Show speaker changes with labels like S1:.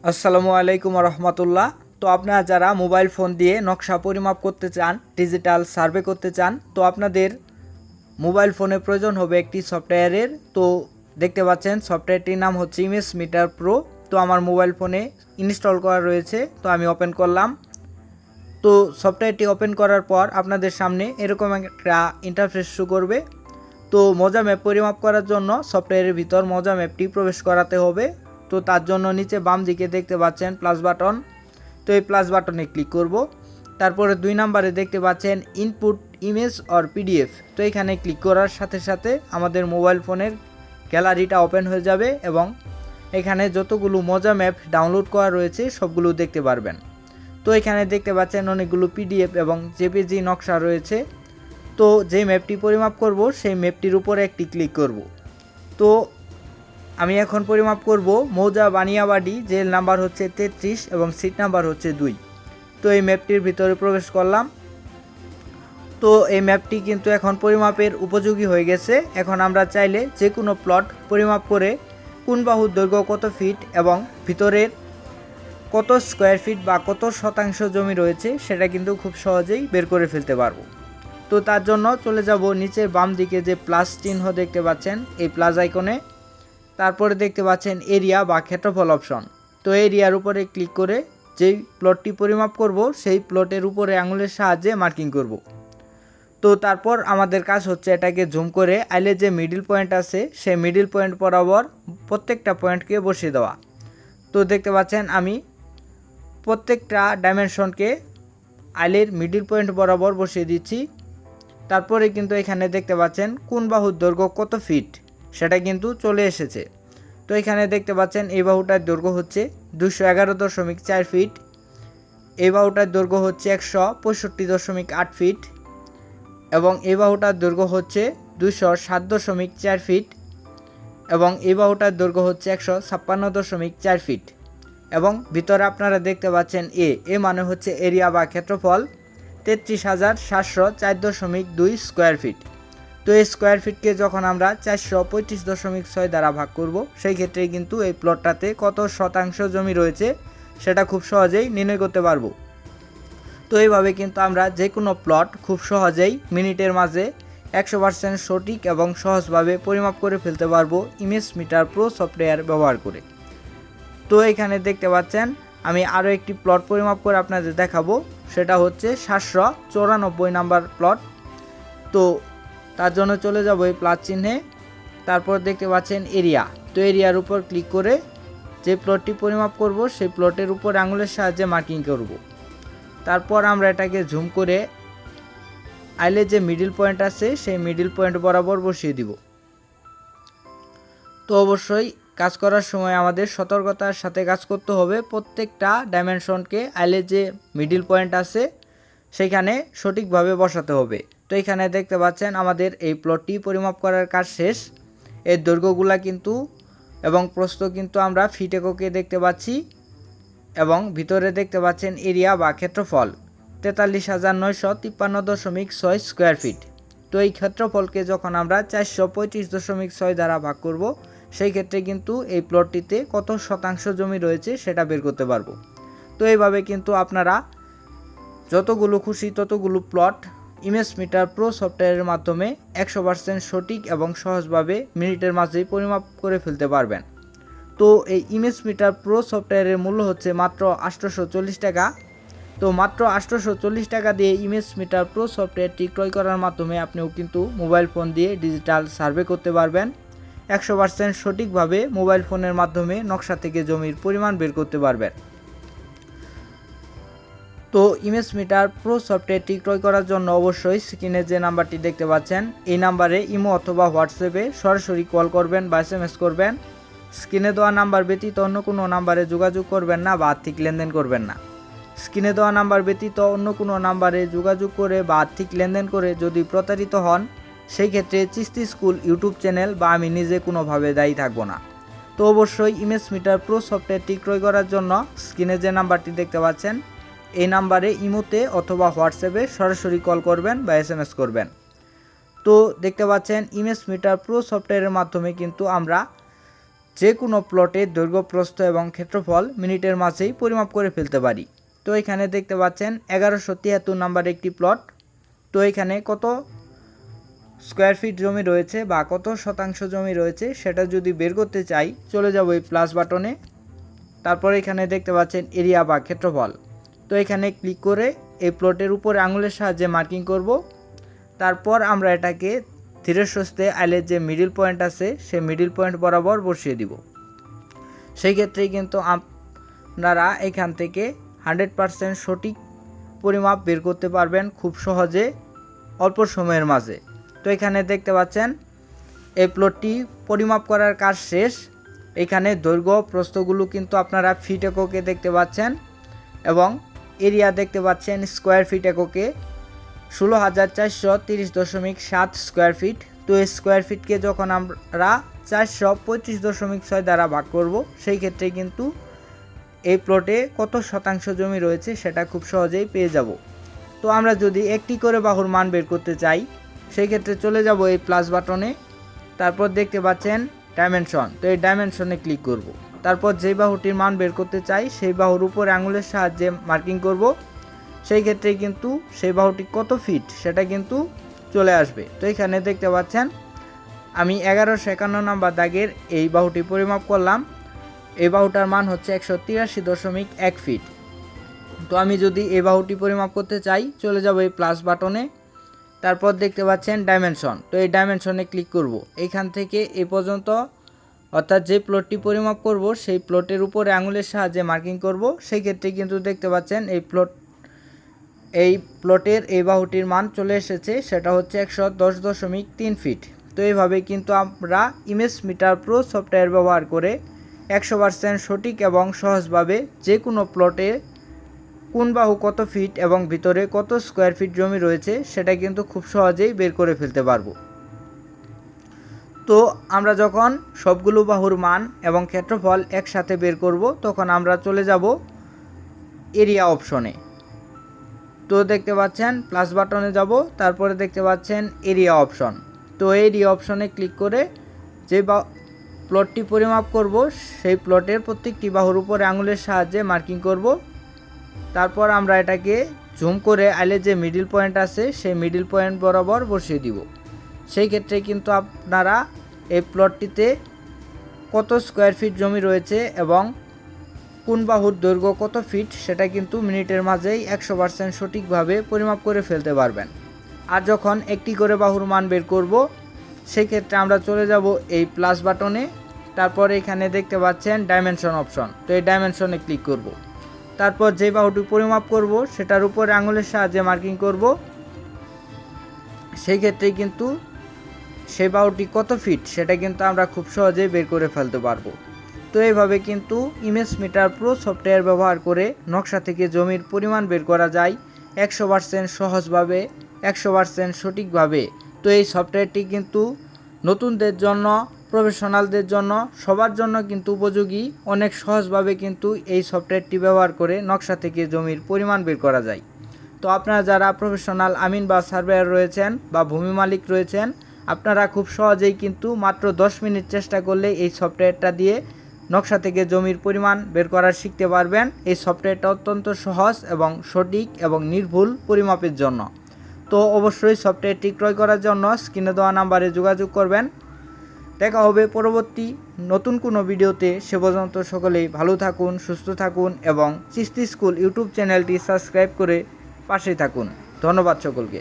S1: আসসালামু আলাইকুম রহমতুল্লাহ। তো আপনারা যারা মোবাইল ফোন দিয়ে নকশা পরিমাপ করতে চান, ডিজিটাল সার্ভে করতে চান, তো আপনাদের মোবাইল ফোনে প্রয়োজন হবে একটি সফটওয়্যারের। তো দেখতে পাচ্ছেন সফটওয়্যারটির নাম হচ্ছে ইমেজ মিটার প্রো। তো আমার মোবাইল ফোনে ইনস্টল করা রয়েছে, তো আমি ওপেন করলাম। তো সফটওয়্যারটি ওপেন করার পর আপনাদের সামনে এরকম একটা ইন্টারফেস শো করবে। তো মজা ম্যাপ পরিমাপ করার জন্য সফটওয়্যারের ভিতর মজা ম্যাপটি প্রবেশ করাতে হবে। তো তার জন্য নিচে বাম দিকে দেখতে পাচ্ছেন প্লাস বাটন, তো এই প্লাস বাটনে ক্লিক করব। তারপরে 2 নম্বরে দেখতে পাচ্ছেন ইনপুট ইমেজ অর পিডিএফ, তো এখানে ক্লিক করার সাথে সাথে আমাদের মোবাইল ফোনের গ্যালারিটা ওপেন হয়ে যাবে এবং এখানে যতগুলো মজা ম্যাপ ডাউনলোড করা রয়েছে সবগুলো দেখতে পারবেন। তো এখানে দেখতে পাচ্ছেন অনেকগুলো পিডিএফ এবং জেপিজি নকশা রয়েছে। তো যে ম্যাপটি পরিমাপ করব সেই ম্যাপটির উপরে একটি ক্লিক করব। তো আমি এখন পরিমাপ করব মৌজা বানিয়াবাড়ি, জেল নাম্বার হচ্ছে 33 এবং সিট নাম্বার হচ্ছে 2। তো এই ম্যাপটির ভিতরে প্রবেশ করলাম। তো এই ম্যাপটি কিন্তু এখন পরিমাপের উপযোগী হয়ে গেছে। এখন আমরা চাইলে যে কোনো প্লট পরিমাপ করে কোন বাহুর দৈর্ঘ্য কত ফিট এবং ভিতরের কত স্কোয়ার ফিট বা কত শতাংশ জমি রয়েছে সেটা কিন্তু খুব সহজেই বের করে ফেলতে পারবো। তো তার জন্য চলে যাব নিচের বাম দিকে যে প্লাস চিহ্ন দেখতে পাচ্ছেন এই প্লাস আইকনে। তারপরে দেখতে পাচ্ছেন এরিয়া বা ক্ষেত্রফল অপশন। তো এরিয়ার উপরে ক্লিক করে যেই প্লটটি পরিমাপ করব সেই প্লটের উপরে আঙুলের সাহায্যে মার্কিং করব। তো তারপর আমাদের কাজ হচ্ছে এটাকে জুম করে আইলে যে মিডল পয়েন্ট আছে সেই মিডল পয়েন্ট বরাবর প্রত্যেকটা পয়েন্টকে বসিয়ে দেওয়া। তো দেখতে পাচ্ছেন আমি প্রত্যেকটা ডাইমেনশনকে আইলের মিডল পয়েন্ট বরাবর বসিয়ে দিচ্ছি। তারপরে কিন্তু এখানে দেখতে পাচ্ছেন কোন বাহুর দৈর্ঘ্য কত ফিট সেটা কিন্তু চলে এসেছে। তো এখানে দেখতে পাচ্ছেন এই বাহুটার দৈর্ঘ্য হচ্ছে 211.4 ফিট, এই বাহুটার দৈর্ঘ্য হচ্ছে 165.8 ফিট এবং এই বাহুটার দৈর্ঘ্য হচ্ছে 207.4 ফিট এবং এই বাহুটার দৈর্ঘ্য হচ্ছে 156.4 ফিট এবং ভিতরে আপনারা দেখতে পাচ্ছেন এ মানে হচ্ছে এরিয়া বা ক্ষেত্রফল 33,704.2 স্কোয়ার ফিট। তো এই স্কোয়ার ফিটকে যখন আমরা 435.6 দ্বারা ভাগ করব সেই ক্ষেত্রে কিন্তু এই প্লটটাতে কত শতাংশ জমি রয়েছে সেটা খুব সহজেই নির্ণয় করতে পারবো। তো এইভাবে কিন্তু আমরা যে কোনো প্লট খুব সহজেই মিনিটের মাঝে 100% সঠিক এবং সহজভাবে পরিমাপ করে ফেলতে পারবো ইমেজ মিটার প্রো সফটওয়্যার ব্যবহার করে। তো এখানে দেখতে পাচ্ছেন আমি আরও একটি প্লট পরিমাপ করে আপনাদের দেখাবো, সেটা হচ্ছে 794 নাম্বার প্লট। তো তার জন্য চলে যাব এই প্লাস চিহ্নে। তারপর দেখতে পাচ্ছেন এরিয়া, তো এরিয়ার উপর ক্লিক করে যে প্লটটি পরিমাপ করব সেই প্লটের উপর আঙুলের সাহায্যে মার্কিং করব। তারপর আমরা এটাকে জুম করে আইলে যে মিডল পয়েন্ট আছে সেই মিডল পয়েন্ট বরাবর বসিয়ে দিব। তো অবশ্যই কাজ করার সময় আমাদের সতর্কতার সাথে কাজ করতে হবে। প্রত্যেকটা ডাইমেনশনকে আইলে যে মিডল পয়েন্ট আছে সেখানে সঠিকভাবে বসাতে হবে। তো এখানে দেখতে পাচ্ছেন আমাদের এই প্লটটি পরিমাপ করার কাজ শেষ। এর দৈর্ঘ্যগুলা কিন্তু এবং প্রস্থ কিন্তু আমরা ফিট এককে দেখতে পাচ্ছি এবং ভিতরে দেখতে পাচ্ছেন এরিয়া বা ক্ষেত্রফল 43,953.6 স্কোয়ার ফিট। তো এই ক্ষেত্রফলকে যখন আমরা 435.6 দ্বারা ভাগ করব সেই ক্ষেত্রে কিন্তু এই প্লটটিতে কত শতাংশ জমি রয়েছে সেটা বের করতে পারবো। তো এইভাবে কিন্তু আপনারা যতগুলো খুশি ততগুলো প্লট ইমেজ মিটার প্রো সফটওয়্যারের মাধ্যমে 100% সঠিক এবং সহজভাবে মিনিটের মাঝেই পরিমাপ করে ফেলতে পারবেন। তো এই ইমেজ মিটার প্রো সফটওয়্যারের মূল্য হচ্ছে মাত্র 840 টাকা। তো মাত্র 840 টাকা দিয়ে ইমেজ মিটার প্রো সফটওয়্যারটি ক্রয় করার মাধ্যমে আপনিও কিন্তু মোবাইল ফোন দিয়ে ডিজিটাল সার্ভে করতে পারবেন। 100% সঠিকভাবে মোবাইল ফোনের মাধ্যমে নকশা থেকে জমির পরিমাণ বের করতে পারবেন। তো ইমেজ মিটার প্রো সফটওয়্যারটি ক্রয় করার জন্য অবশ্যই স্ক্রিনে যে নাম্বারটি দেখতে পাচ্ছেন এই নাম্বারে ইমো অথবা হোয়াটসঅ্যাপে সরাসরি কল করবেন বা SMS করবেন। স্ক্রিনে দেওয়া নাম্বার ব্যতীত অন্য কোনো নাম্বারে যোগাযোগ করবেন না বা আর্থিক লেনদেন করবেন না। স্ক্রিনে দেওয়া নাম্বার ব্যতীত অন্য কোনো নাম্বারে যোগাযোগ করে বা আর্থিক লেনদেন করে যদি প্রতারিত হন সেই ক্ষেত্রে চিস্তি স্কুল ইউটিউব চ্যানেল বা আমি নিজে কোনোভাবে দায়ী থাকবো না। তো অবশ্যই ইমেজ মিটার প্রো সফটওয়্যারটি ক্রয় করার জন্য স্ক্রিনে যে নাম্বারটি দেখতে পাচ্ছেন এই নাম্বারে ইমোতে অথবা হোয়াটসঅ্যাপে সরাসরি কল করবেন বা SMS করবেন। তো দেখতে পাচ্ছেন ইমেজ মিটার প্রো সফটওয়্যারের মাধ্যমে কিন্তু আমরা যে কোনো প্লটের দৈর্ঘ্য প্রস্থ এবং ক্ষেত্রফল মিনিটের মাঝেই পরিমাপ করে ফেলতে পারি। তো এখানে দেখতে পাচ্ছেন 1173 নাম্বার একটি প্লট। তো এখানে কত স্কোয়ার ফিট জমি রয়েছে বা কত শতাংশ জমি রয়েছে সেটা যদি বের করতে চাই, চলে যাব এই প্লাস বাটনে। তারপর এখানে দেখতে পাচ্ছেন এরিয়া বা ক্ষেত্রফল। তো এখানে ক্লিক করে এই প্লটের উপরে আঙুলের সাহায্যে মার্কিং করব। তারপর আমরা এটাকে ধীরে সুস্থে আইলের যে মিডিল পয়েন্ট আছে সেই মিডিল পয়েন্ট বরাবর বসিয়ে দিব। সেই ক্ষেত্রেই কিন্তু আপনারা এখান থেকে 100% সঠিক পরিমাপ বের করতে পারবেন খুব সহজে অল্প সময়ের মাঝে। তো এখানে দেখতে পাচ্ছেন এই প্লটটি পরিমাপ করার কাজ শেষ। এখানে দৈর্ঘ্য প্রস্থগুলো কিন্তু আপনারা ফিট এককে দেখতে পাচ্ছেন এবং এরিয়া দেখতে পাচ্ছেন স্কোয়ার ফিট এককে 16,430.7 স্কোয়ার ফিট। তো এই স্কোয়ার ফিটকে যখন আমরা 425.6 দ্বারা ভাগ করব, সেই ক্ষেত্রে কিন্তু এই প্লটে কত শতাংশ জমি রয়েছে সেটা খুব সহজেই পেয়ে যাব। তো আমরা যদি একটি করে বাহুর মান বের করতে চাই, সেই ক্ষেত্রে চলে যাব এই প্লাস বাটনে। তারপর দেখতে পাচ্ছেন ডাইমেনশন। তো এই ডাইমেনশনে ক্লিক করব। তারপর যে বাহুটির মান বের করতে চাই সেই বাহুর উপরে আঙুলের সাহায্যে মার্কিং করব। সেই ক্ষেত্রে কিন্তু সেই বাহুটি কত ফিট সেটা কিন্তু চলে আসবে। তো এখানে দেখতে পাচ্ছেন আমি 1151 নাম্বার দাগের এই বাহুটি পরিমাপ করলাম। এই বাহুটার মান হচ্ছে 183.1 ফিট। তো আমি যদি এই বাহুটি পরিমাপ করতে চাই, চলে যাব এই প্লাস বাটনে। তারপর দেখতে পাচ্ছেন ডাইমেনশন। তো এই ডাইমেনশনে ক্লিক করব। এইখান থেকে এই পর্যন্ত অর্থাৎ যে প্লটটি পরিমাপ করব সেই প্লটের উপরে আঙুলের সাহায্যে মার্কিং করব। সেই ক্ষেত্রে কিন্তু দেখতে পাচ্ছেন এই প্লটের এই বাহুটির মান চলে এসেছে, সেটা হচ্ছে 110.3 ফিট। তো এইভাবে কিন্তু আমরা ইমেজ মিটার প্রো সফটওয়্যার ব্যবহার করে 100% সঠিক এবং সহজভাবে যে কোনো প্লটে কোন বাহু কত ফিট এবং ভিতরে কত স্কোয়ার ফিট জমি রয়েছে সেটা কিন্তু খুব সহজেই বের করে ফেলতে পারবো। তো আমরা যখন সবগুলো বাহুর মান এবং ক্ষেত্রফল একসাথে বের করব, তখন আমরা চলে যাব এরিয়া অপশনে। তো দেখতে পাচ্ছেন প্লাস বাটনে যাব, তারপরে দেখতে পাচ্ছেন এরিয়া অপশন। তো এরিয়া অপশনে ক্লিক করে যে প্লটটি পরিমাপ করব সেই প্লটের প্রত্যেকটি বাহুর উপরে আঙুলের সাহায্যে মার্কিং করব। তারপর আমরা এটাকে জুম করে আইলে যে মিডিল পয়েন্ট আছে সেই মিডিল পয়েন্ট বরাবর বসিয়ে দিব। সেই ক্ষেত্রে কিন্তু আপনারা এই প্লটটিতে কত স্কোয়ার ফিট জমি রয়েছে এবং কোন বাহুর দৈর্ঘ্য কত ফিট সেটা কিন্তু মিনিটের মাঝেই 100% সঠিকভাবে পরিমাপ করে ফেলতে পারবেন। আর যখন একটি করে বাহুর মান বের করব, সেই ক্ষেত্রে আমরা চলে যাব এই প্লাস বাটনে। তারপর এখানে দেখতে পাচ্ছেন ডাইমেনশন অপশন। তো এই ডাইমেনশনে ক্লিক করব। তারপর যে বাহুটি পরিমাপ করব সেটার উপরে আঙুলের সাহায্যে মার্কিং করব। সেই ক্ষেত্রে কিন্তু সেই বাহুটি কত ফিট সেটা কিন্তু আমরা খুব সহজেই বের করে ফেলতে পারবো। তো এইভাবে কিন্তু ইমেজ মিটার প্রো সফটওয়্যার ব্যবহার করে নকশা থেকে জমির পরিমাণ বের করা যায় 100% সহজভাবে, 100% সঠিকভাবে। তো এই সফটওয়্যারটি কিন্তু নতুনদের জন্য, প্রফেশনালদের জন্য, সবার জন্য কিন্তু উপযোগী। অনেক সহজভাবে কিন্তু এই সফটওয়্যারটি ব্যবহার করে নকশা থেকে জমির পরিমাণ বের করা যায়। তো আপনারা যারা প্রফেশনাল আমিন বা সার্ভেয়ার রয়েছেন বা ভূমি মালিক রয়েছেন, আপনারা খুব সহজেই কিন্তু মাত্র 10 মিনিট চেষ্টা করলে এই সফটওয়্যারটা দিয়ে নকশা থেকে জমির পরিমাণ বের করা শিখতে পারবেন। এই সফটওয়্যারটা অত্যন্ত সহজ এবং সঠিক এবং নির্ভুল পরিমাপের জন্য। তো অবশ্যই সফটওয়্যারটি ক্রয় করার জন্য স্ক্রিনে দেওয়া নাম্বারে যোগাযোগ করবেন। দেখা হবে পরবর্তী নতুন কোনো ভিডিওতে। সে পর্যন্ত সকলেই ভালো থাকুন, সুস্থ থাকুন এবং চিস্তি স্কুল ইউটিউব চ্যানেলটি সাবস্ক্রাইব করে পাশে থাকুন। ধন্যবাদ সকলকে।